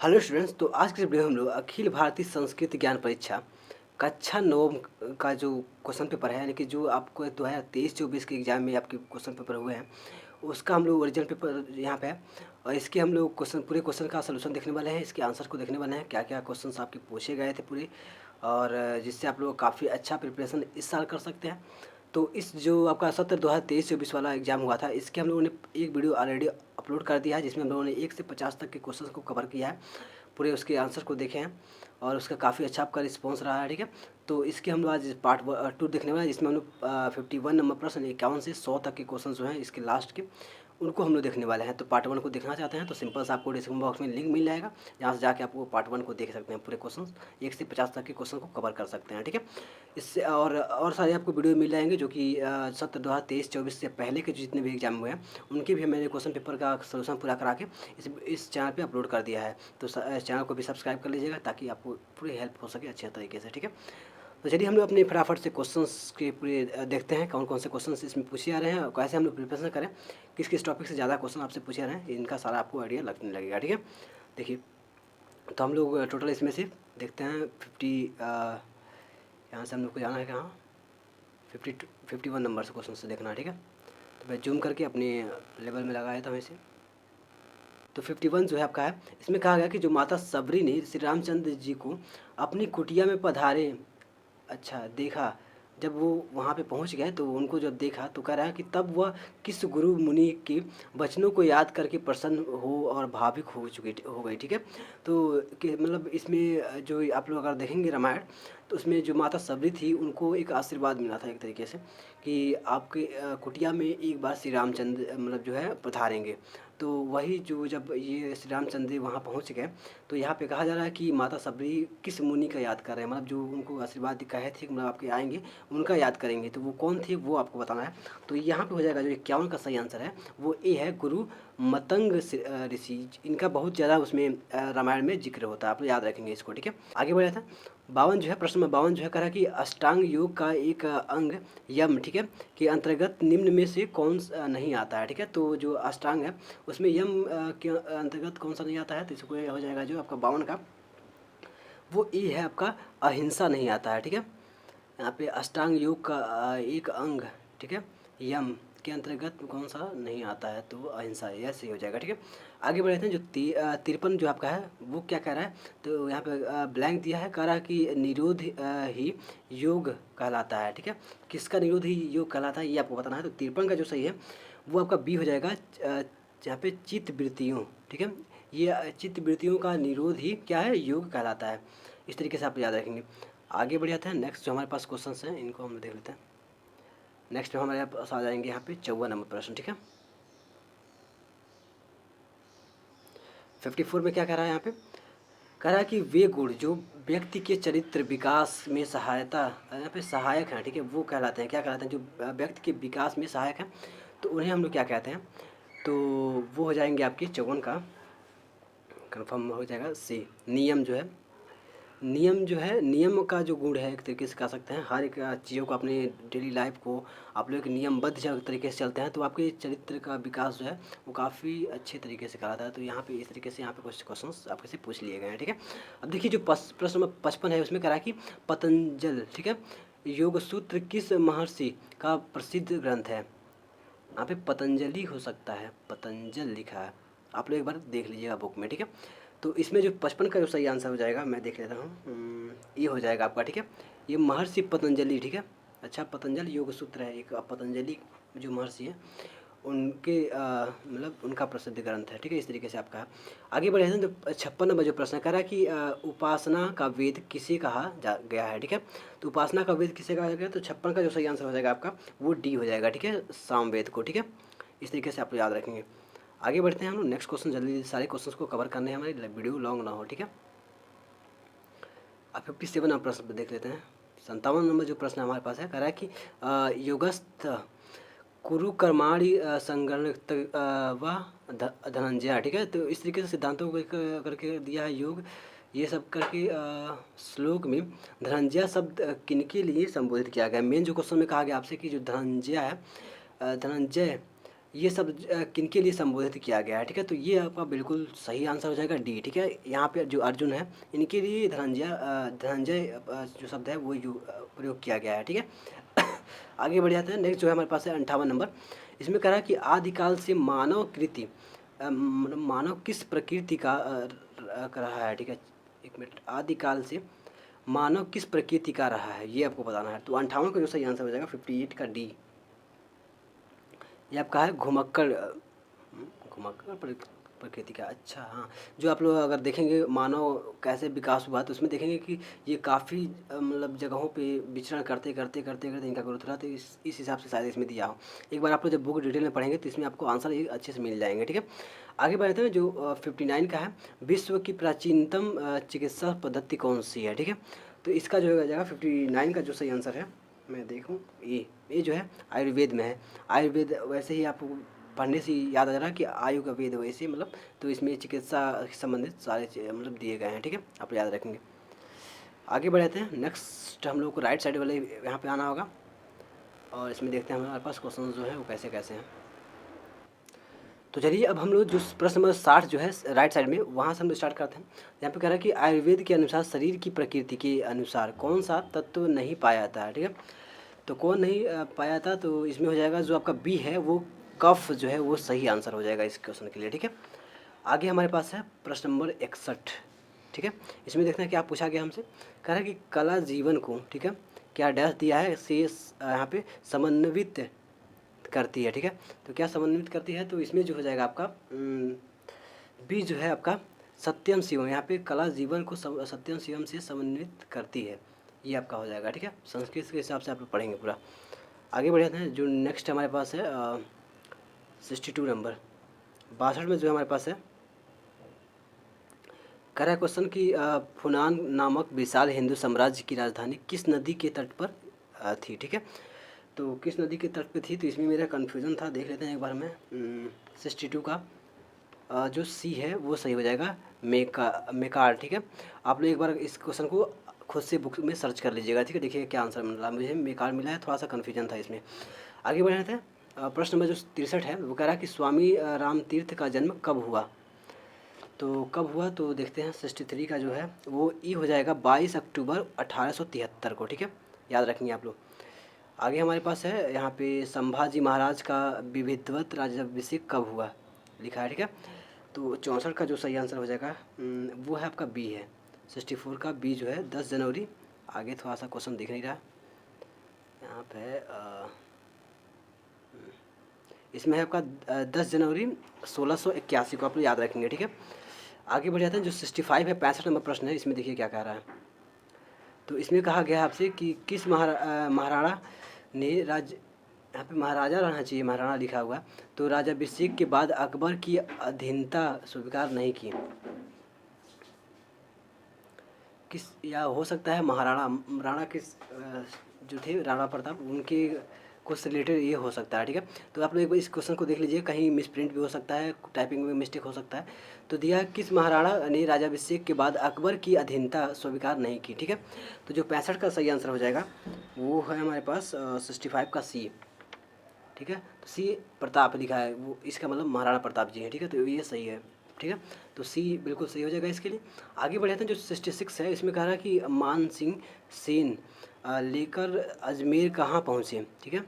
Hello students. तो आज के वीडियो में हम लोग अखिल भारतीय संस्कृत ज्ञान परीक्षा कक्षा नवम का जो क्वेश्चन पेपर है, यानी कि जो आपको 2023-24 के एग्जाम में आपके क्वेश्चन पेपर हुए हैं, उसका हम लोग ओरिजिनल पेपर यहाँ पे है। और इसके हम लोग पूरे क्वेश्चन का सलूशन देखने वाले हैं, इसके आंसर को देखने वाले हैं, क्या क्या क्वेश्चन आपके पूछे गए थे पूरे, और जिससे आप लोग काफ़ी अच्छा प्रिपरेशन इस साल कर सकते हैं। तो इस जो आपका सत्र 2023-24 वाला एग्ज़ाम हुआ था, इसके हम लोगों ने एक वीडियो ऑलरेडी अपलोड कर दिया है, जिसमें हम लोगों ने 1 से 50 तक के क्वेश्चंस को कवर किया है, पूरे उसके आंसर को देखे हैं, और उसका काफ़ी अच्छा आपका रिस्पॉन्स रहा है। ठीक है, तो इसके हम लोग आज पार्ट 2 देखने वाले हैं, जिसमें हम लोग 51 नंबर प्रश्न 51 से 100 तक के क्वेश्चन जो हैं इसके लास्ट के, उनको हम लोग देखने वाले हैं। तो पार्ट 1 को देखना चाहते हैं तो सिंपल से आपको डिस्क्रिप्शन बॉक्स में लिंक मिल जाएगा, जहाँ से जाके आप वो पार्ट 1 को देख सकते हैं। पूरे क्वेश्चन 1 से 50 तक के क्वेश्चन को कवर कर सकते हैं। ठीक है, इससे और सारे आपको वीडियो मिल जाएंगे, जो कि सत्र 2023-24 से पहले के जितने भी एग्जाम हुए हैं, उनके भी मैंने क्वेश्चन पेपर का सोल्यूशन पूरा करा के इस चैनल पे अपलोड कर दिया है। तो इस चैनल को भी सब्सक्राइब कर लीजिएगा, ताकि आपको पूरी हेल्प हो सके अच्छे तरीके से। ठीक है, तो चलिए हम लोग अपने फटाफट से क्वेश्चंस के पूरे देखते हैं, कौन कौन से क्वेश्चंस इसमें पूछे आ रहे हैं, और कैसे हम लोग प्रिपरेशन करें, किस किस टॉपिक से ज़्यादा क्वेश्चन आपसे पूछे आ रहे हैं, इनका सारा आपको आइडिया लगने लगेगा। ठीक है, देखिए, तो हम लोग टोटल इसमें से देखते हैं यहाँ से हम लोग को जाना है कहाँ, 51 नंबर से क्वेश्चन से देखना है। ठीक है, तो मैं जूम करके अपने लेवल में लगाया था वैसे। तो 51 जो है आपका है, इसमें कहा गया कि जो माता सबरी ने श्री रामचंद्र जी को अपनी कुटिया में पधारे, अच्छा देखा, जब वो वहाँ पे पहुँच गए तो उनको जब देखा तो कह रहा है कि तब वह किस गुरु मुनि के वचनों को याद करके प्रसन्न हो और भावुक हो गई। ठीक है, तो कि मतलब इसमें जो आप लोग अगर देखेंगे रामायण, तो उसमें जो माता सबरी थी उनको एक आशीर्वाद मिला था एक तरीके से, कि आपके कुटिया में एक बार श्री रामचंद्र मतलब जो है पधारेंगे। तो वही जो जब ये श्री रामचंद्र वहाँ पहुँच गए, तो यहाँ पे कहा जा रहा है कि माता सबरी किस मुनि का याद कर रहे हैं, मतलब जो उनको आशीर्वाद कहे थे मतलब आपके आएंगे, उनका याद करेंगे। तो वो कौन थे वो आपको बताना है। तो यहाँ पे हो जाएगा जो 51 का सही आंसर है, वो ए है, गुरु मतंग ऋषि। इनका बहुत ज़्यादा उसमें रामायण में जिक्र होता है, आप लोग याद रखेंगे इसको। ठीक है, आगे बढ़ा था 52 जो है, प्रश्न नंबर 52 जो है, कह रहा है कि अष्टांग योग का एक अंग यम, ठीक है, के अंतर्गत निम्न में से कौन सा नहीं आता है। ठीक है, तो जो अष्टांग है उसमें यम के अंतर्गत कौन सा नहीं आता है, तो इसको हो जाएगा जो आपका 52 का, वो ए है आपका, अहिंसा नहीं आता है। ठीक है, यहाँ पे अष्टांग योग का एक अंग, ठीक है, यम के अंतर्गत कौन सा नहीं आता है, तो अहिंसा, यह सही हो जाएगा। ठीक है, आगे बढ़ते हैं। जो 53 जो आपका है वो क्या कह रहा है, तो यहाँ पे ब्लैंक दिया है, कह रहा है कि निरोध ही योग कहलाता है। ठीक है, किसका निरोध ही योग कहलाता है ये आपको बताना है। तो 53 का जो सही है वो आपका बी हो जाएगा, जहाँ पे चित्त वृत्तियों, ठीक है, ये चित्त वृत्तियों का निरोध ही क्या है, योग कहलाता है। इस तरीके से आप याद रखेंगे। आगे बढ़ जाते हैं, नेक्स्ट जो हमारे पास क्वेश्चंस हैं इनको हम देख लेते हैं। नेक्स्ट में हमारे पास आ जाएंगे यहाँ पे 54 नंबर प्रश्न। ठीक है, 54 में क्या कह रहा है, यहाँ पे कह रहा है कि वे गुण जो व्यक्ति के चरित्र विकास में सहायता, यहाँ पे सहायक हैं, ठीक है, वो कहलाते हैं, क्या कहलाते हैं, जो व्यक्ति के विकास में सहायक हैं, तो उन्हें हम लोग क्या कहते हैं, तो वो हो जाएंगे आपके 54 का कन्फर्म हो जाएगा सी, नियम जो है, नियम जो है, नियम का जो गुण है एक तरीके से कह सकते हैं, हर एक चीज़ों को अपने डेली लाइफ को आप लोग एक नियमबद्ध तरीके से चलते हैं, तो आपके चरित्र का विकास जो है वो काफ़ी अच्छे तरीके से कराता है। तो यहाँ पे इस तरीके से यहाँ पे कुछ क्वेश्चंस आपके से पूछ लिए गए हैं। ठीक है, अब देखिए जो प्रश्न नंबर 55 है उसमें कह रहा है कि पतंजल, ठीक है, योग सूत्र किस महर्षि का प्रसिद्ध ग्रंथ है। यहाँ पे पतंजलि हो सकता है, पतंजल लिखा है, आप लोग एक बार देख लीजिएगा बुक में। ठीक है, तो इसमें जो 55 का जो सही आंसर हो जाएगा, मैं देख लेता हूँ, ये हो जाएगा आपका। ठीक है, ये महर्षि पतंजलि, ठीक है, अच्छा, पतंजलि योग सूत्र है एक, पतंजलि जो महर्षि है उनके मतलब उनका प्रसिद्ध ग्रंथ है। ठीक है, इस तरीके से आपका आगे बढ़े हैं। तो 56 नंबर जो प्रश्न कह रहा है कि उपासना का वेद किसे कहा गया है। ठीक है, तो उपासना का वेद किसे कहा गया, तो 56 का जो सही आंसर हो जाएगा आपका वो डी हो जाएगा। ठीक है, सामवेद को। ठीक है, इस तरीके से आप याद रखेंगे। आगे बढ़ते हैं हम लोग, नेक्स्ट क्वेश्चन, जल्दी सारे क्वेश्चंस को कवर करने हैं, हमारी वीडियो लॉन्ग ना हो। ठीक है, अब 57 नंबर प्रश्न देख लेते हैं। 57 नंबर जो प्रश्न हमारे पास है, कह रहा है कि योगस्थ कुरु कर्माणि संगणित व धनंजय। ठीक है, तो इस तरीके से सिद्धांतों को करके दिया है योग, ये सब करके श्लोक में धनंजय शब्द किनके लिए संबोधित किया गया। मेन जो क्वेश्चन में कहा गया आपसे कि जो धनंजय है, धनंजय ये सब किनके लिए संबोधित किया गया है, ठीक है। तो ये आपका बिल्कुल सही आंसर हो जाएगा डी, ठीक है। यहाँ पे जो अर्जुन है इनके लिए धनंजय जो शब्द है वो प्रयोग किया गया है, ठीक है। आगे बढ़ जाते हैं। नेक्स्ट जो है हमारे पास है 58 नंबर। इसमें कह रहा है कि आदिकाल से मानव कृति मतलब मानव किस प्रकृति का कर रहा है, ठीक है। एक मिनट, आदिकाल से मानव किस प्रकृति का रहा है ये आपको बताना है। तो 58 का जो सही आंसर हो जाएगा 58 का डी। ये आपका है घुमक्कड़ घुमक्कड़ प्रकृति का। अच्छा हाँ, जो आप लोग अगर देखेंगे मानव कैसे विकास हुआ तो उसमें देखेंगे कि ये काफ़ी मतलब जगहों पे विचरण करते करते करते करते इनका ग्रोथ रहा। तो इस हिसाब से शायद इसमें दिया हो। एक बार आप लोग जब बुक डिटेल में पढ़ेंगे तो इसमें आपको आंसर ये अच्छे से मिल जाएंगे, ठीक है। आगे बढ़ते हैं। जो 59 का है, विश्व की प्राचीनतम चिकित्सा पद्धति कौन सी है, ठीक है। तो इसका जो हो जाएगा 59 का जो सही आंसर है, मैं देखूँ, ये जो है आयुर्वेद में है। आयुर्वेद वैसे ही आपको पढ़ने से याद आ जा रहा है कि आयु का वेद वैसे मतलब, तो इसमें चिकित्सा से संबंधित सारे मतलब दिए गए हैं, ठीक है। आप याद रखेंगे। आगे बढ़ते हैं। नेक्स्ट हम लोग को राइट साइड वाले यहाँ पे आना होगा और इसमें देखते हैं हमारे पास क्वेश्चन जो है वो कैसे कैसे हैं। तो चलिए अब हम लोग जो प्रश्न नंबर 60 जो है राइट साइड में, वहाँ से हम स्टार्ट करते हैं। यहाँ पे कह रहा है कि आयुर्वेद के अनुसार शरीर की प्रकृति के अनुसार कौन सा तत्व नहीं पाया जाता है, ठीक है। तो कौन नहीं पाया जाता, तो इसमें हो जाएगा जो आपका बी है वो कफ जो है वो सही आंसर हो जाएगा इस क्वेश्चन के लिए, ठीक है। आगे हमारे पास है प्रश्न नंबर 61, ठीक है। इसमें देखते हैं क्या पूछा गया हमसे। कह रहा है कि कला जीवन को, ठीक है, क्या डैश दिया है से यहाँ पे समन्वित करती है, ठीक है। तो क्या समन्वित करती है, तो इसमें जो हो जाएगा आपका बी जो है आपका सत्यम शिवम। यहाँ पे कला जीवन को सत्यम शिवम से समन्वित करती है, ये आपका हो जाएगा, ठीक है। संस्कृत के हिसाब से आप लोग पढ़ेंगे पूरा। आगे बढ़ जाते हैं। जो नेक्स्ट हमारे पास है 62 नंबर 62 में जो हमारे पास है कह रहा है क्वेश्चन कि फुनान नामक विशाल हिंदू साम्राज्य की राजधानी किस नदी के तट पर थी, ठीक है। तो किस नदी के तट पे थी, तो इसमें मेरा कन्फ्यूज़न था, देख लेते हैं एक बार में। 62 का जो सी है वो सही हो जाएगा मेकार, ठीक है। आप लोग एक बार इस क्वेश्चन को खुद से बुक में सर्च कर लीजिएगा, ठीक है। देखिए क्या आंसर मिला, मुझे मेकार मिला है, थोड़ा सा कन्फ्यूजन था इसमें। आगे बढ़ रहे थे। प्रश्न नंबर जो 63 है वो कह रहा है कि स्वामी रामतीर्थ का जन्म कब हुआ। तो कब हुआ, तो देखते हैं। 63 का जो है वो ई हो जाएगा 22 अक्टूबर 1873 को, ठीक है, याद रखेंगे आप लोग। आगे हमारे पास है यहाँ पे संभाजी महाराज का विधिवत राज्याभिषेक कब हुआ लिखा है, ठीक है। तो 64 का जो सही आंसर हो जाएगा वो है आपका बी है। 64 का बी जो है 10 जनवरी। आगे थोड़ा सा क्वेश्चन दिख नहीं रहा यहाँ पे इसमें है आपका 10 जनवरी 1681 को, आप लोग याद रखेंगे, ठीक है। आगे बढ़ जाते हैं। जो 65 है 65 नंबर प्रश्न है, इसमें देखिए क्या कह रहा है। तो इसमें कहा गया आपसे कि किस महाराणा ने यहाँ पे महाराजा रहना चाहिए, महाराणा लिखा हुआ। तो राज्याभिषेक के बाद अकबर की अधीनता स्वीकार नहीं की, किस, या हो सकता है राणा किस जो थे राणा प्रताप, उनके कुछ रिलेटेड ये हो सकता है, ठीक है। तो आप लोग एक बार इस क्वेश्चन को देख लीजिए, कहीं मिसप्रिंट भी हो सकता है, टाइपिंग में मिस्टेक हो सकता है। तो दिया किस महाराणा ने राज्याभिषेक के बाद अकबर की अधीनता स्वीकार नहीं की, ठीक है। तो जो 65 का सही आंसर हो जाएगा वो है हमारे पास 65 का सी, ठीक है। तो सी प्रताप लिखा है, वो इसका मतलब महाराणा प्रताप जी हैं, ठीक है। तो ये सही है, ठीक है। तो सी बिल्कुल सही हो जाएगा इसके लिए। आगे बढ़े थे। जो 66 है इसमें कह रहा है कि मान सिंह सेन लेकर अजमेर कहाँ पहुँचे, ठीक है।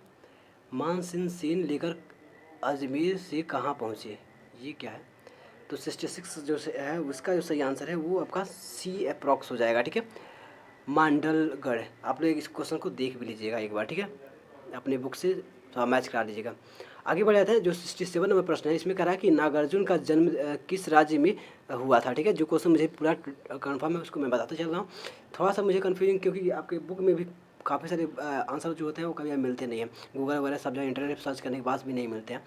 मान सिंह सेन लेकर अजमेर से कहाँ पहुँचे, ये क्या है। तो 66 जो है उसका जो सही आंसर है वो आपका सी अप्रॉक्स हो जाएगा, ठीक है, मांडलगढ़। आप लोग इस क्वेश्चन को देख भी लीजिएगा एक बार, ठीक है, अपने बुक से थोड़ा मैच करा लीजिएगा। आगे बढ़ जाते हैं। जो 67 नंबर प्रश्न है इसमें कह रहा है कि नागार्जुन का जन्म किस राज्य में हुआ था, ठीक है। जो क्वेश्चन मुझे पूरा कन्फर्म है उसको मैं बताते चल रहा हूँ। थोड़ा सा मुझे कन्फ्यूजिंग, क्योंकि आपके बुक में भी काफ़ी सारे आंसर जो होते हैं वो कभी मिलते नहीं हैं, गूगल वगैरह सब जगह इंटरनेट सर्च करने के बाद भी नहीं मिलते हैं।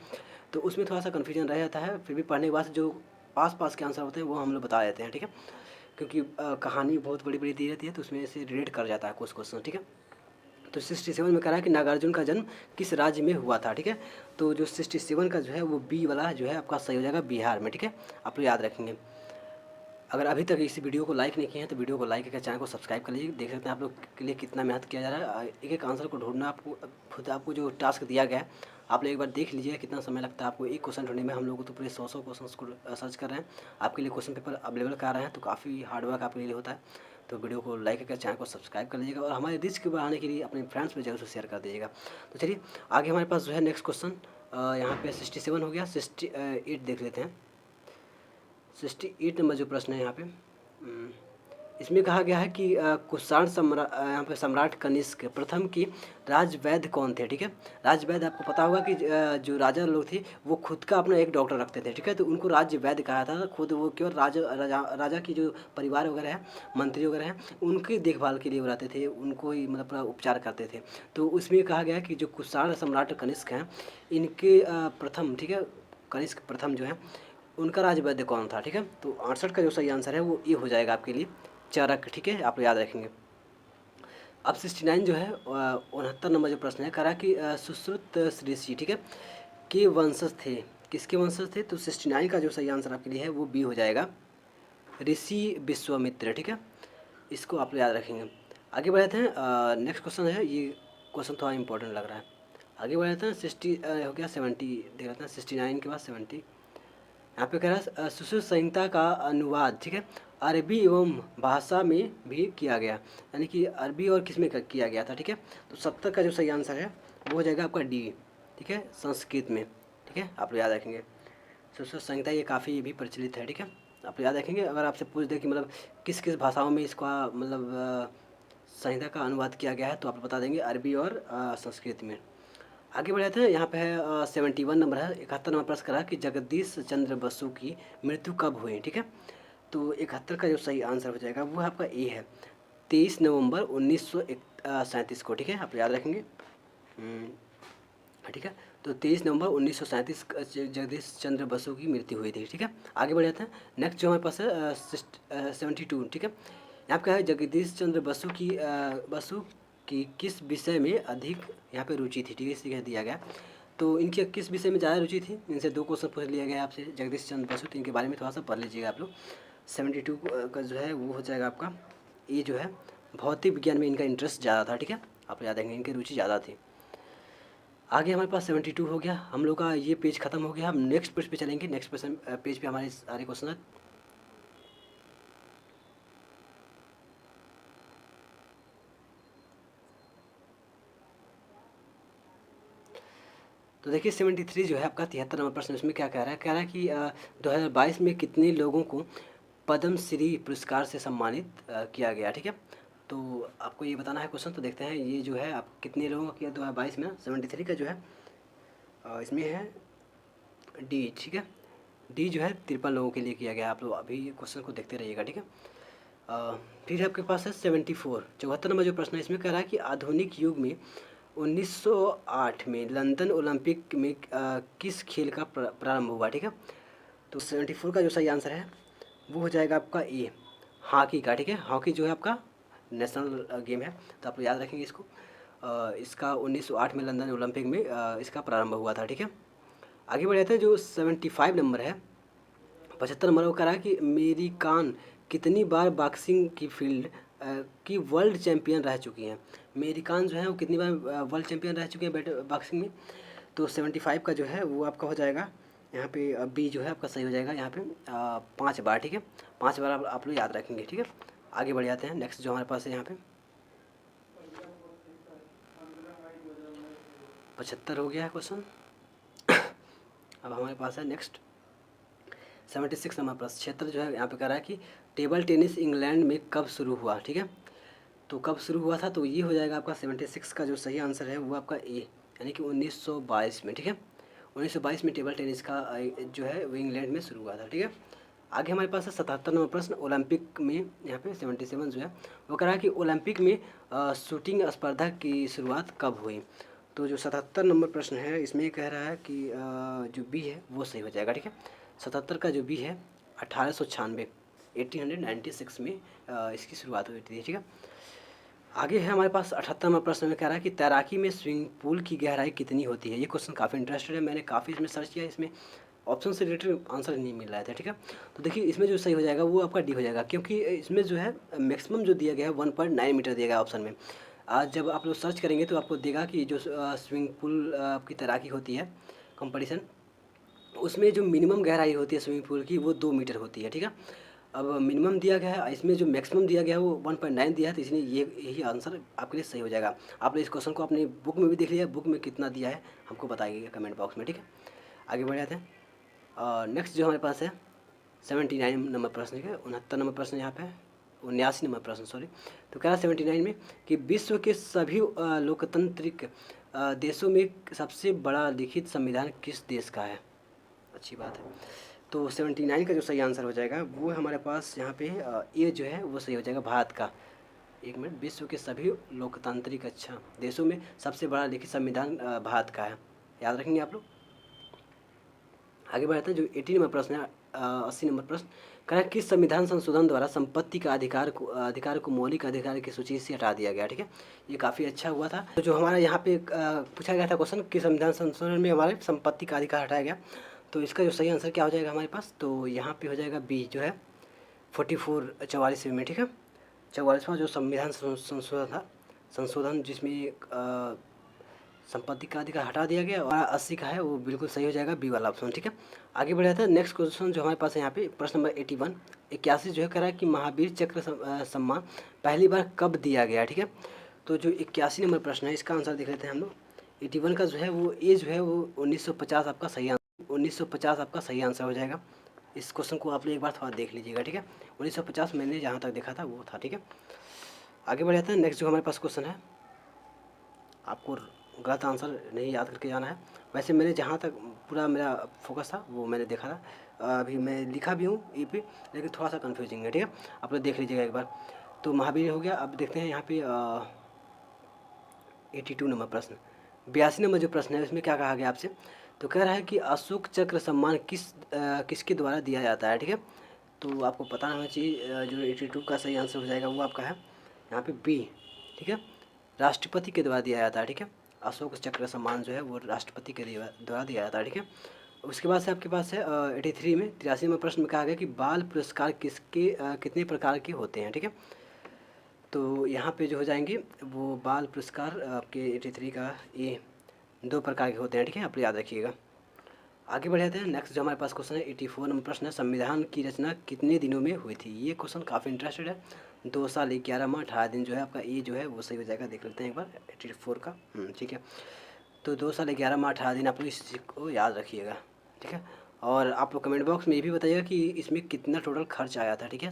तो उसमें थोड़ा सा कन्फ्यूजन रह जाता है, फिर भी पढ़ने के बाद जो पास के आंसर होते हैं वो हम लोग बता देते हैं, ठीक है। क्योंकि कहानी बहुत बड़ी बड़ी दी रहती है तो उसमें से रिलेट कर जाता है कुछ क्वेश्चन, ठीक है। तो 67 में कह रहा है कि नागार्जुन का जन्म किस राज्य में हुआ था, ठीक है। तो जो 67 का जो है वो बी वाला जो है आपका सही हो जाएगा बिहार में, ठीक है, आप लोग याद रखेंगे। अगर अभी तक इस वीडियो को लाइक नहीं किए हैं तो वीडियो को लाइक करके चैनल को सब्सक्राइब कर लीजिए। देख सकते हैं आप लोग के लिए कितना मेहनत किया जा रहा है। एक एक आंसर को ढूंढना आपको खुद, आपको जो टास्क दिया गया है आप लोग एक बार देख लीजिए कितना समय लगता है आपको एक क्वेश्चन ढूंढने में। हम लोग तो पूरे 100 क्वेश्चन को सर्च कर रहे हैं, आपके लिए क्वेश्चन पेपर अवेलेबल करा रहे हैं, तो काफ़ी हार्ड वर्क आपके लिए होता है। तो वीडियो को लाइक करके चैनल को सब्सक्राइब कर लीजिएगा और हमारे रीच को बढ़ाने के लिए अपने फ्रेंड्स में जरूर से शेयर कर दीजिएगा। तो चलिए आगे हमारे पास जो है नेक्स्ट क्वेश्चन यहाँ पे 67 हो गया, 68 देख लेते हैं। 68 नंबर जो प्रश्न है यहाँ पे, इसमें कहा गया है कि कुषाण यहाँ पे सम्राट कनिष्क प्रथम की राजवैद्य कौन थे। ठीक है, राजवैद्य आपको पता होगा कि जो राजा लोग थे वो खुद का अपना एक डॉक्टर रखते थे। ठीक है, तो उनको राजवैद्य कहा था। खुद वो केवल राजा की जो परिवार वगैरह है, मंत्री वगैरह हैं, उनकी देखभाल के लिए वो रहते थे, उनको ही मतलब पूरा उपचार करते थे। तो उसमें कहा गया है कि जो कुषाण सम्राट कनिष्क हैं इनके प्रथम, ठीक है, कनिष्क प्रथम जो है उनका राजवैद्य कौन था। ठीक है, तो 68 का जो सही आंसर है वो ये हो जाएगा आपके लिए, चरक। ठीक है, आप याद रखेंगे। अब 69 जो है 69 नंबर जो प्रश्न है, करा कि सुश्रुत ऋषि, ठीक है, के वंशज थे। किसके वंशज थे? तो 69 का जो सही आंसर आपके लिए है वो बी हो जाएगा, ऋषि विश्वामित्र। ठीक है, इसको आप याद रखेंगे। आगे बढ़ते हैं, नेक्स्ट क्वेश्चन है, ये क्वेश्चन थोड़ा इंपॉर्टेंट लग रहा है। आगे बढ़ते हैं, 60 हो गया, 70 देख लेते हैं। 69 के बाद 70 यहाँ पे कह रहा है सुश्रुत संहिता का अनुवाद, ठीक है, अरबी एवं भाषा में भी किया गया, यानी कि अरबी और किस में किया गया था। ठीक है, तो 70 का जो सही आंसर है वो हो जाएगा आपका डी, ठीक है, संस्कृत में। ठीक है, आप लोग याद रखेंगे। सुश्रुत संहिता ये काफ़ी भी प्रचलित है। ठीक है, आप याद रखेंगे। अगर आपसे पूछ दे कि मतलब किस किस भाषाओं में इसका मतलब संहिता का अनुवाद किया गया है, तो आप बता देंगे अरबी और संस्कृत में। आगे बढ़ जाते हैं, यहाँ पे है 71 नंबर है, 71 नंबर प्रश्न करा कि जगदीश चंद्र बसु की मृत्यु कब हुई। ठीक है, तो 71 का जो सही आंसर हो जाएगा वो आपका ए है, 23 नवंबर 1937 को। ठीक है, आप याद रखेंगे। ठीक है, तो 23 नवंबर 1937 जगदीश चंद्र बसु की मृत्यु हुई थी। ठीक है, आगे बढ़ जाते हैं। नेक्स्ट जो हमारे पास है 72। ठीक है, यहाँ पे है जगदीश चंद्र बसु की किस विषय में अधिक यहाँ पे रुचि थी। ठीक है, इसी दिया गया। तो इनकी किस विषय में ज़्यादा रुचि थी, इनसे 2 क्वेश्चन पूछ लिया गया आपसे। जगदीश चंद्र बसु, तो इनके बारे में थोड़ा सा पढ़ लीजिएगा आप लोग। 72 का जो है वो हो जाएगा आपका, ये जो है भौतिक विज्ञान में इनका इंटरेस्ट ज़्यादा था। ठीक है, आप याद रखेंगे, इनकी रुचि ज़्यादा थी। आगे हमारे पास 72 हो गया, हम लोग का ये पेज खत्म हो गया। हम नेक्स्ट पेज पे चलेंगे। नेक्स्ट पेज पे हमारे सारे क्वेश्चन है। तो देखिए 73 जो है आपका 73 नंबर प्रश्न, इसमें क्या कह रहा है? कह रहा है कि 2022 में कितने लोगों को पद्म श्री पुरस्कार से सम्मानित किया गया। ठीक है, तो आपको ये बताना है क्वेश्चन। तो देखते हैं ये जो है आप कितने लोगों का किया 2022 में। 73 का जो है इसमें है डी। ठीक है, डी जो है 53 लोगों के लिए किया गया। आप लोग अभी क्वेश्चन को देखते रहिएगा। ठीक है, फिर आपके पास है 74, 74 नंबर जो प्रश्न है, इसमें कह रहा है कि आधुनिक युग में 1908 में लंदन ओलंपिक में किस खेल का प्रारंभ हुआ। ठीक है, तो 74 का जो सही आंसर है वो हो जाएगा आपका ए, हॉकी का। ठीक है, हॉकी जो है आपका नेशनल गेम है, तो आप याद रखेंगे इसको। इसका 1908 में लंदन ओलंपिक में इसका प्रारंभ हुआ था। ठीक है, आगे बढ़ जाते हैं। जो 75 नंबर है, 75 नंबर वो कह रहा है कि मेरी कान कितनी बार बॉक्सिंग की फील्ड की वर्ल्ड चैम्पियन रह चुकी हैं। मेरी कान जो है वो कितनी बार वर्ल्ड चैम्पियन रह चुके हैं बॉक्सिंग में। तो 75 का जो है वो आपका हो जाएगा यहाँ पे बी जो है आपका सही हो जाएगा यहाँ पे 5 बार। ठीक है, 5 बार आप लोग याद रखेंगे। ठीक है, आगे बढ़ जाते हैं। नेक्स्ट जो हमारे पास है यहाँ पे 75 हो गया है क्वेश्चन। अब हमारे पास है नेक्स्ट 76 नंबर प्रश्न, क्षेत्र जो है यहाँ पे कह रहा है कि टेबल टेनिस इंग्लैंड में कब शुरू हुआ। ठीक है, तो कब शुरू हुआ था, तो ये हो जाएगा आपका 76 का जो सही आंसर है वो आपका ए, यानी कि 1922 में। ठीक है, 1922 में टेबल टेनिस का जो है वो इंग्लैंड में शुरू हुआ था। ठीक है, आगे हमारे पास है 77 नंबर प्रश्न, ओलंपिक में यहाँ पे 77 जो है वो कह रहा है कि ओलंपिक में शूटिंग स्पर्धा की शुरुआत कब हुई। तो जो 77 नंबर प्रश्न है इसमें कह रहा है कि जो बी है वो सही हो जाएगा। ठीक है, 77 का जो बी है 1896 1896 में इसकी शुरुआत हुई थी। ठीक है, आगे है हमारे पास 78 नंबर प्रश्न में कह रहा है कि तैराकी में स्विमिंग पूल की गहराई कितनी होती है। ये क्वेश्चन काफ़ी इंटरेस्टेड है, मैंने काफ़ी इसमें सर्च किया। इसमें ऑप्शन से रिलेटेड आंसर नहीं मिल रहा था, ठीक है। तो देखिए इसमें जो सही हो जाएगा वो आपका डी हो जाएगा, क्योंकि इसमें जो है मैक्सिमम जो दिया गया है 1.9 मीटर दिया गया ऑप्शन में। आज जब आप लोग सर्च करेंगे तो आपको देगा कि जो स्विमिंग पूल की तैराकी होती है कंपटीशन, उसमें जो मिनिमम गहराई होती है स्विमिंग पूल की वो 2 मीटर होती है, ठीक है। अब मिनिमम दिया गया है, इसमें जो मैक्सिमम दिया गया है वो 1.9 दिया है, तो इसलिए ये यही आंसर आपके लिए सही हो जाएगा। आपने इस क्वेश्चन को अपनी बुक में भी देख लिया, बुक में कितना दिया है हमको बताइएगा कमेंट बॉक्स में, ठीक है। आगे बढ़ जाते हैं। नेक्स्ट जो हमारे पास है 79 नंबर प्रश्न, ठीक है। 69 नंबर प्रश्न यहाँ पे है, 79 नंबर प्रश्न सॉरी। तो कह रहा है 79 में कि विश्व के सभी लोकतांत्रिक देशों में सबसे बड़ा लिखित संविधान किस देश का है। अच्छी बात है। तो 79 का जो सही आंसर हो जाएगा वो हमारे पास यहाँ पे ये जो है वो सही हो जाएगा भारत का। एक मिनट, विश्व के सभी लोकतांत्रिक अच्छा देशों में सबसे बड़ा लिखित संविधान भारत का है, याद रखेंगे आप लोग। आगे बढ़ते हैं। जो 80 नंबर प्रश्न है, 80 नंबर प्रश्न कह रहा है किस संविधान संशोधन द्वारा संपत्ति का अधिकार को मौलिक अधिकार की सूची से हटा दिया गया, ठीक है। ये काफ़ी अच्छा हुआ था। तो जो हमारा यहाँ पे पूछा गया था क्वेश्चन कि संविधान संशोधन में हमारे संपत्ति का अधिकार हटाया गया, तो इसका जो सही आंसर क्या हो जाएगा हमारे पास, तो यहाँ पे हो जाएगा बी जो है 44 में, ठीक है। 44वां जो संविधान संशोधन था, संशोधन जिसमें संपत्ति का अधिकार हटा दिया गया, और 80 का है वो बिल्कुल सही हो जाएगा बी वाला ऑप्शन, ठीक है। आगे बढ़ जाता है। नेक्स्ट क्वेश्चन जो हमारे पास है यहाँ पे प्रश्न नंबर 81 जो है कह रहा है कि महावीर चक्र सम्मान पहली बार कब दिया गया, ठीक है। तो जो 81 नंबर प्रश्न है इसका आंसर देख लेते हैं हम लोग। 81 का जो है वो ए जो है वो 1950 आपका सही आंसर, 1950 आपका सही आंसर हो जाएगा। इस क्वेश्चन को आप लोग एक बार थोड़ा देख लीजिएगा, ठीक है। 1950 मैंने जहाँ तक देखा था वो था, ठीक है। आगे बढ़ जाते हैं। नेक्स्ट जो हमारे पास क्वेश्चन है, आपको गलत आंसर नहीं याद करके जाना है। वैसे मैंने जहाँ तक पूरा मेरा फोकस था वो मैंने देखा था, अभी मैं लिखा भी हूँ ई पे, लेकिन थोड़ा सा कन्फ्यूजिंग है, ठीक है। आप लोग देख लीजिएगा एक बार। तो महावीर हो गया। अब देखते हैं यहाँ पे 82 नंबर प्रश्न, 82 नंबर जो प्रश्न है उसमें क्या कहा गया आपसे। तो कह रहा है कि अशोक चक्र सम्मान किसके द्वारा दिया जाता है, ठीक है। तो आपको पता होना चाहिए, जो 82 का सही आंसर हो जाएगा वो आपका है यहाँ पे बी, ठीक है। राष्ट्रपति के द्वारा दिया जाता है, ठीक है। अशोक चक्र सम्मान जो है वो राष्ट्रपति के द्वारा दिया जाता है, ठीक है। उसके बाद से आपके पास है 83 में 83 में प्रश्न में कहा गया कि बाल पुरस्कार कितने प्रकार के होते हैं, ठीक है। तो यहाँ पे जो हो जाएंगे वो बाल पुरस्कार आपके 83 का ये 2 प्रकार के होते हैं, ठीक है, आप याद रखिएगा। आगे बढ़ जाते हैं। नेक्स्ट जो हमारे पास क्वेश्चन है 84 नंबर प्रश्न है, संविधान की रचना कितने दिनों में हुई थी। ये क्वेश्चन काफ़ी इंटरेस्टेड है। 2 साल 11 माह 18 दिन जो है आपका ये जो है वो सही हो जाएगा। देख लेते हैं एक बार 84 का, ठीक है। तो 2 साल 11 माह 18 दिन आप लोग इसको याद रखिएगा, ठीक है। और आप लोग कमेंट बॉक्स में ये भी बताइएगा कि इसमें कितना टोटल खर्च आया था, ठीक है।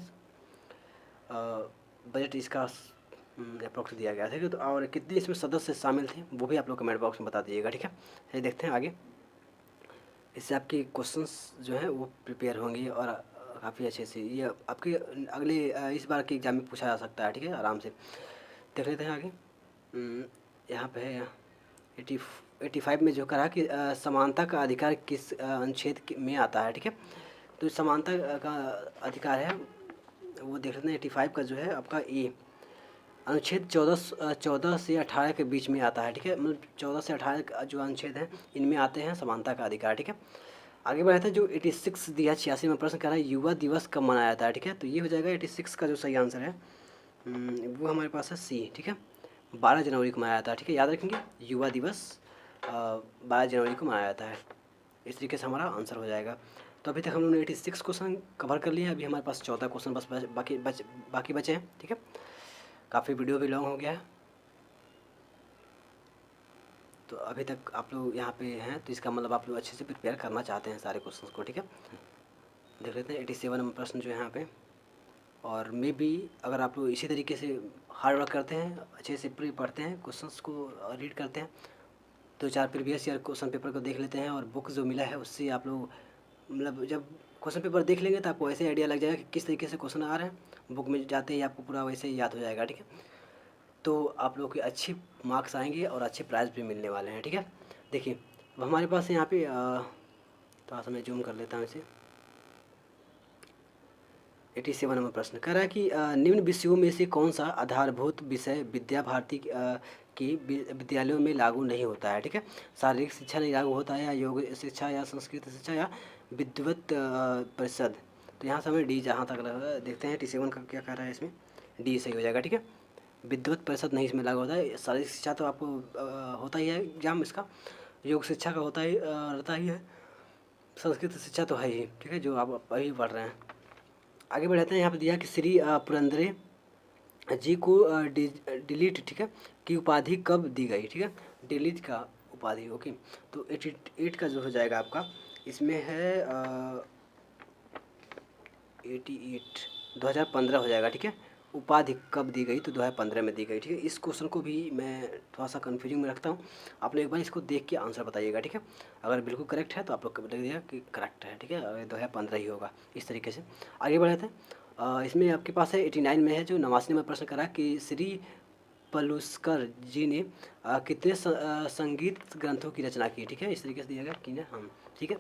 बजट इसका अप्रोक्स दिया गया था, तो और कितने इसमें सदस्य शामिल थे वो भी आप लोग कमेंट बॉक्स में बता दीजिएगा, ठीक है। चलिए देखते हैं आगे। इससे आपके क्वेश्चंस जो हैं वो प्रिपेयर होंगे और काफ़ी अच्छे से ये आपके अगले इस बार के एग्ज़ाम में पूछा जा सकता है, ठीक है। आराम से देख लेते हैं आगे। यहाँ पे है 85 में जो कहा कि समानता का अधिकार किस अनुच्छेद में आता है, ठीक है। तो समानता का अधिकार है वो देख लेते हैं। 85 का जो है आपका ए अनुच्छेद 14 से 18 के बीच में आता है, ठीक है। मतलब 14 से 18 का जो अनुच्छेद हैं इनमें आते हैं समानता का अधिकार, ठीक है। आगे बढ़ाते हैं। जो 86 दिया 86 में प्रश्न कर रहा है युवा दिवस कब मनाया जाता है, ठीक है। तो ये हो जाएगा 86 का जो सही आंसर है वो हमारे पास है सी, ठीक है। 12 जनवरी को मनाया जाता है, ठीक है, याद रखेंगे। युवा दिवस 12 जनवरी को मनाया जाता है। इस तरीके से हमारा आंसर हो जाएगा। तो अभी तक हम लोगों ने 86 क्वेश्चन कवर कर लिए हैं। अभी हमारे पास 14 क्वेश्चन बस बाकी बचे हैं, ठीक है। काफ़ी वीडियो भी लॉन्ग हो गया है। तो अभी तक आप लोग यहाँ पे हैं तो इसका मतलब आप लोग अच्छे से प्रिपेयर करना चाहते हैं सारे क्वेश्चंस को, ठीक है। देख लेते हैं 87 नंबर प्रश्न जो है यहाँ पे। और मे बी अगर आप लोग इसी तरीके से हार्ड वर्क करते हैं, अच्छे से प्री पढ़ते हैं, क्वेश्चंस को रीड करते हैं, 2-4 प्रीवियस ईयर क्वेश्चन पेपर को देख लेते हैं और बुक जो मिला है उससे आप लोग मतलब जब क्वेश्चन पेपर देख लेंगे तो आपको ऐसे आइडिया लग जाएगा कि किस तरीके से क्वेश्चन आ रहे हैं। बुक में जाते ही आपको पूरा वैसे ही याद हो जाएगा, ठीक है। तो आप लोग के अच्छे मार्क्स आएंगे और अच्छे प्राइज़ भी मिलने वाले हैं, ठीक है। देखिए अब हमारे पास यहाँ पे थोड़ा सा मैं जूम कर लेता हूँ इसे। 87 नंबर प्रश्न कह रहा है कि निम्न विषयों में से कौन सा आधारभूत विषय विद्या भारती की विद्यालयों में लागू नहीं होता है, ठीक है। शारीरिक शिक्षा नहीं लागू होता है, या योग शिक्षा, या संस्कृत शिक्षा, या विद्वत परिषद, तो यहाँ से हमें डी जहाँ तक लगा, देखते हैं 87 का क्या कह रहा है इसमें, डी सही हो जाएगा। ठीक है, विद्वत परिषद नहीं इसमें लागू होता है। शारीरिक शिक्षा तो आपको होता ही है एग्जाम इसका, योग शिक्षा का होता ही रहता ही है, संस्कृत शिक्षा तो है ही। ठीक है, जो आप अभी पढ़ रहे हैं। आगे बढ़ते हैं। यहाँ पे दिया कि श्री पुरंदरे जी को डिलीट, ठीक है, की उपाधि कब दी गई। ठीक है, डिलीट का उपाधि, ओके। तो 88 का जो हो जाएगा आपका, इसमें है 88 2015 हो जाएगा। ठीक है, उपाधि कब दी गई, तो 2015 में दी गई। ठीक है, इस क्वेश्चन को भी मैं थोड़ा सा कन्फ्यूजिंग में रखता हूँ, आप लोग एक बार इसको देख के आंसर बताइएगा। ठीक है, अगर बिल्कुल करेक्ट है तो आप लोग लिख दिएगा कि करेक्ट है। ठीक है, 2015 ही होगा। इस तरीके से आगे बढ़ते हैं। इसमें आपके पास है 89 में है जो 89 नंबर प्रश्न करा कि श्री पलुस्कर जी ने कितने संगीत ग्रंथों की रचना की। ठीक है, इस तरीके से दिया गया कि ना हम। ठीक है,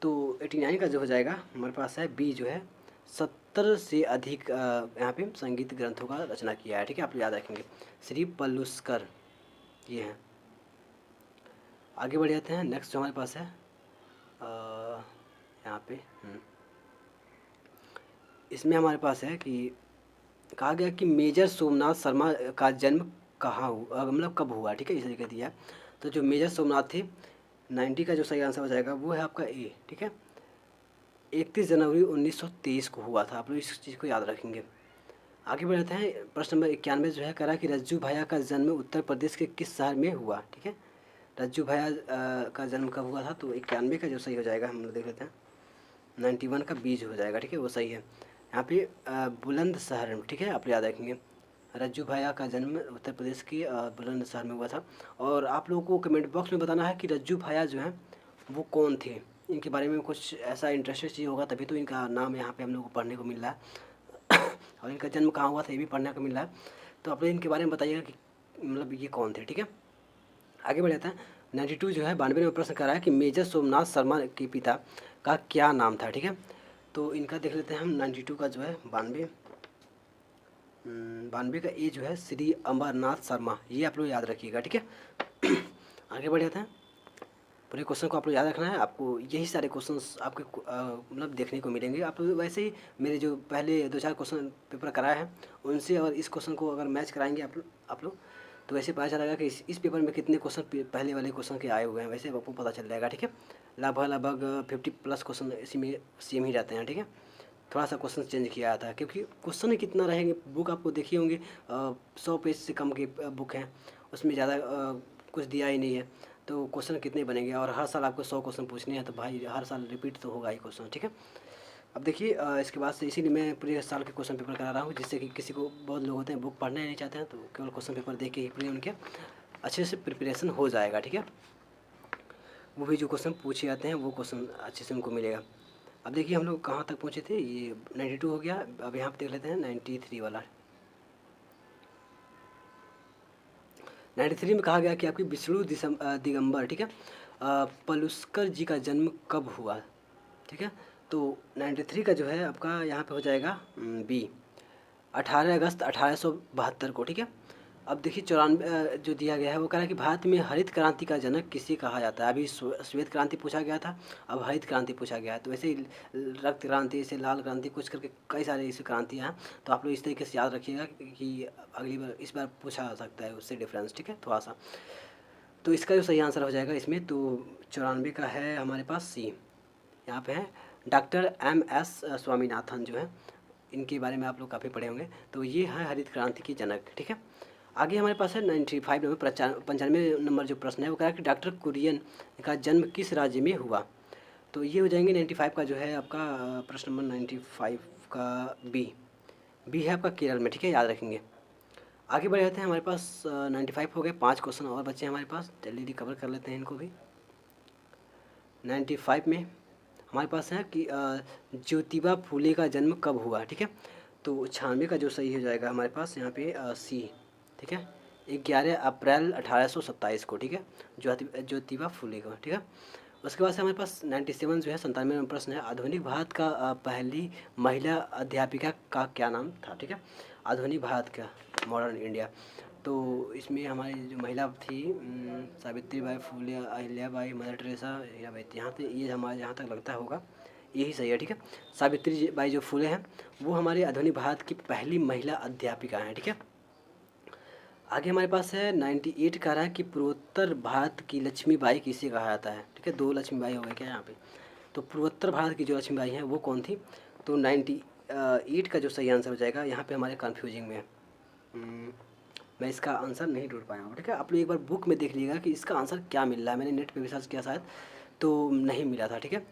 तो 89 का जो हो जाएगा हमारे पास है बी जो है 70 से अधिक यहाँ पे संगीत ग्रंथों का रचना किया है। ठीक है, आप याद रखेंगे, श्री पलुस्कर ये हैं। आगे बढ़ जाते हैं। नेक्स्ट जो हमारे पास है यहाँ पे इसमें हमारे पास है कि कहा गया कि मेजर सोमनाथ शर्मा का जन्म कहाँ हुआ, मतलब कब हुआ। ठीक है, इस तरीके दिया है। तो जो मेजर सोमनाथ थे, 90 का जो सही आंसर हो जाएगा वो है आपका ए। ठीक है, 31 जनवरी 1923 को हुआ था। आप लोग इस चीज़ को याद रखेंगे। आगे बढ़ते हैं। प्रश्न नंबर 91 जो है करा कि रज्जू भैया का जन्म उत्तर प्रदेश के किस शहर में हुआ। ठीक है, रज्जू भैया का जन्म कब हुआ था, तो 91 का जो सही हो जाएगा हम लोग देख लेते हैं, 91 का बीज हो जाएगा। ठीक है, वो सही है। यहाँ पे बुलंदशहर, ठीक है, आप याद रखेंगे, रज्जू भैया का जन्म उत्तर प्रदेश के बुलंदशहर में हुआ था। और आप लोगों को कमेंट बॉक्स में बताना है कि रज्जू भैया जो हैं वो कौन थे, इनके बारे में कुछ ऐसा इंटरेस्टेड चीज़ होगा तभी तो इनका नाम यहाँ पे हम लोग को पढ़ने को मिल रहा है और इनका जन्म कहाँ हुआ था ये भी पढ़ने को मिल रहा है। तो आप लोग इनके बारे में बताइएगा कि मतलब ये कौन थे। ठीक है, आगे बढ़ जाता है। 92 जो है 92 में प्रश्न कर रहा है कि मेजर सोमनाथ शर्मा के पिता का क्या नाम था। ठीक है, तो इनका देख लेते हैं हम। 92 का जो है 92 का ए जो है श्री अमरनाथ शर्मा, ये आप लोग याद रखिएगा। ठीक है आगे बढ़ जाते हैं। पूरे क्वेश्चन को आप लोग याद रखना है, आपको यही सारे क्वेश्चंस आपके मतलब देखने को मिलेंगे। आप वैसे ही मेरे जो पहले 2-4 क्वेश्चन पेपर कराए हैं उनसे और इस क्वेश्चन को अगर मैच कराएंगे आप लोग तो वैसे पता चलेगा कि इस पेपर में कितने क्वेश्चन पहले वाले क्वेश्चन के आए हुए हैं, वैसे आपको पता चल जाएगा। ठीक है, लगभग 50+ क्वेश्चन इसी में सेम ही रहते हैं। ठीक है, थोड़ा सा क्वेश्चन चेंज किया जाता है क्योंकि क्वेश्चन ही कितना रहेंगे। बुक आपको देखी होंगी 100 पेज से कम की बुक है, उसमें ज़्यादा कुछ दिया ही नहीं है, तो क्वेश्चन कितने बनेंगे। और हर साल आपको 100 क्वेश्चन पूछने हैं तो भाई हर साल रिपीट तो होगा ही क्वेश्चन। ठीक है, अब देखिए इसके बाद से इसीलिए मैं पूरे साल के क्वेश्चन पेपर करा रहा हूँ, जिससे कि किसी को बहुत लोग होते हैं बुक पढ़ना नहीं चाहते हैं तो केवल क्वेश्चन पेपर देख के ही पूरे उनके अच्छे से प्रिपरेशन हो जाएगा। ठीक है, वो भी जो क्वेश्चन पूछे जाते हैं वो क्वेश्चन अच्छे से उनको मिलेगा। अब देखिए हम लोग कहाँ तक पहुँचे थे, ये 92 हो गया। अब यहाँ पे देख लेते हैं 93 वाला। 93 में कहा गया कि आपकी विष्णु दिगंबर, ठीक है, पलुस्कर जी का जन्म कब हुआ। ठीक है, तो 93 का जो है आपका यहाँ पे हो जाएगा बी, 18 अगस्त 1872 को। ठीक है, अब देखिए 94 जो दिया गया है वो कह रहा है कि भारत में हरित क्रांति का जनक किसे कहा जाता है। अभी श्वेत क्रांति पूछा गया था, अब हरित क्रांति पूछा गया है। तो वैसे ही रक्त क्रांति, ऐसे लाल क्रांति, कुछ करके कई सारे ऐसी क्रांतियाँ हैं। तो आप लोग इस तरीके से याद रखिएगा कि अगली बार इस बार पूछा जा सकता है उससे डिफरेंस। ठीक है, थोड़ा सा। तो इसका जो सही आंसर हो जाएगा इसमें, तो 94 का है हमारे पास सी। यहाँ पे है डॉक्टर MS स्वामीनाथन जो है, इनके बारे में आप लोग काफ़ी पढ़े होंगे। तो ये है हरित क्रांति के जनक। ठीक है, आगे हमारे पास है 95 नंबर 95 नंबर जो प्रश्न है वो कह रहा है कि डॉक्टर कुरियन का जन्म किस राज्य में हुआ। तो ये हो जाएंगे 95 का जो है आपका प्रश्न नंबर 95 का बी है आपका केरल में। ठीक है, याद रखेंगे। आगे बढ़ जाते हैं। हमारे पास 95 हो गए, 5 क्वेश्चन और बच्चे हमारे पास, जल्दी रिकवर कर लेते हैं इनको भी। 95 में हमारे पास है कि ज्योतिबा फूले का जन्म कब हुआ। ठीक है, तो 96 का जो सही हो जाएगा हमारे पास यहाँ पे सी। ठीक है, 11 अप्रैल 1827 को। ठीक है, ज्योतिबा फूले को। ठीक है, उसके बाद से हमारे पास 97 जो है 97 में प्रश्न है आधुनिक भारत का पहली महिला अध्यापिका का क्या नाम था। ठीक है, आधुनिक भारत का, मॉडर्न इंडिया। तो इसमें हमारी जो महिला थी Savitri by Phule, Ahilya Bai, mother Teresa, Hirabai. यहाँ से ये हमारे यहाँ तक लगता होगा यही सही है, ठीक है। सावित्री बाई जो फुले हैं वो हमारे आधुनिक भारत की पहली महिला अध्यापिका हैं, ठीक है। आगे हमारे पास है 98 कह रहा है कि पूर्वोत्तर भारत की लक्ष्मीबाई किसे कहा जाता है, ठीक है। 2 लक्ष्मीबाई हो गए क्या यहाँ पे। तो पूर्वोत्तर भारत की जो लक्ष्मीबाई हैं वो कौन थी, तो 98 का जो सही आंसर हो जाएगा। यहाँ पे हमारे कन्फ्यूजिंग में है, मैं इसका आंसर नहीं ढूंढ पाया हूँ, ठीक है। आप लोग एक बार बुक में देख लीजिएगा कि इसका आंसर क्या मिल रहा है। मैंने नेट पे भी सर्च किया शायद, तो नहीं मिला था, ठीक है।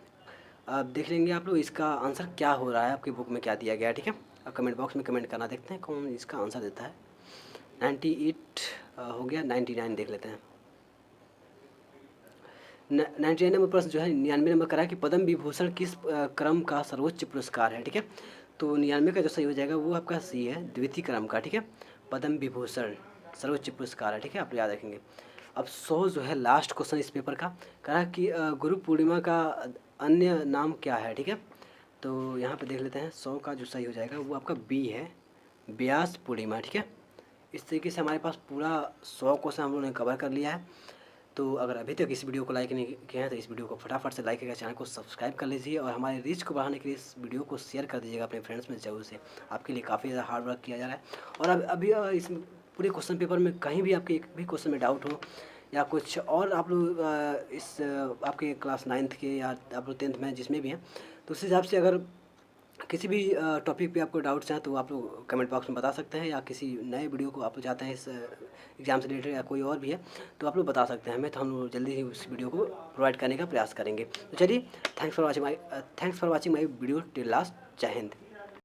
अब देख लेंगे आप लोग इसका आंसर क्या हो रहा है, आपकी बुक में क्या दिया गया है, ठीक है। अब कमेंट बॉक्स में कमेंट करना, देखते हैं कौन इसका आंसर देता है। 98 हो गया, 99 देख लेते हैं। 99 नंबर प्रश्न जो है 99 नंबर करा है कि पद्म विभूषण किस क्रम का सर्वोच्च पुरस्कार है, ठीक है। तो 99 का जो सही हो जाएगा वो आपका सी है, द्वितीय क्रम का, ठीक है। पद्म विभूषण सर्वोच्च पुरस्कार है, ठीक है, आप याद रखेंगे। अब 100 जो है लास्ट क्वेश्चन इस पेपर का, कहा कि गुरु पूर्णिमा का अन्य नाम क्या है, ठीक है। तो यहाँ पे देख लेते हैं, 100 का जो सही हो जाएगा वो आपका बी है, व्यास पूर्णिमा, ठीक है। इस तरीके से हमारे पास पूरा 100 क्वेश्चन हम लोगों ने कवर कर लिया है। तो अगर अभी तक इस वीडियो को लाइक नहीं किया है तो इस वीडियो को फटाफट से लाइक करके चैनल को सब्सक्राइब कर लीजिए और हमारे रीच को बढ़ाने के लिए इस वीडियो को शेयर कर दीजिएगा अपने फ्रेंड्स में जरूर से। आपके लिए काफ़ी ज़्यादा हार्ड वर्क किया जा रहा है। और अब अभी इस पूरे क्वेश्चन पेपर में कहीं भी आपके एक भी क्वेश्चन में डाउट हो या कुछ और आप लोग इस आपके क्लास 9th के या आप लोग 10th में जिसमें भी हैं, तो उस हिसाब से अगर किसी भी टॉपिक पे आपको डाउट्स हैं तो आप लोग कमेंट बॉक्स में बता सकते हैं, या किसी नए वीडियो को आप लोग चाहते हैं इस एग्ज़ाम से रिलेटेड या कोई और भी है तो आप लोग बता सकते हैं हमें, तो हम लोग जल्दी ही उस वीडियो को प्रोवाइड करने का प्रयास करेंगे। तो चलिए, thanks for watching my video till last. जय हिंद।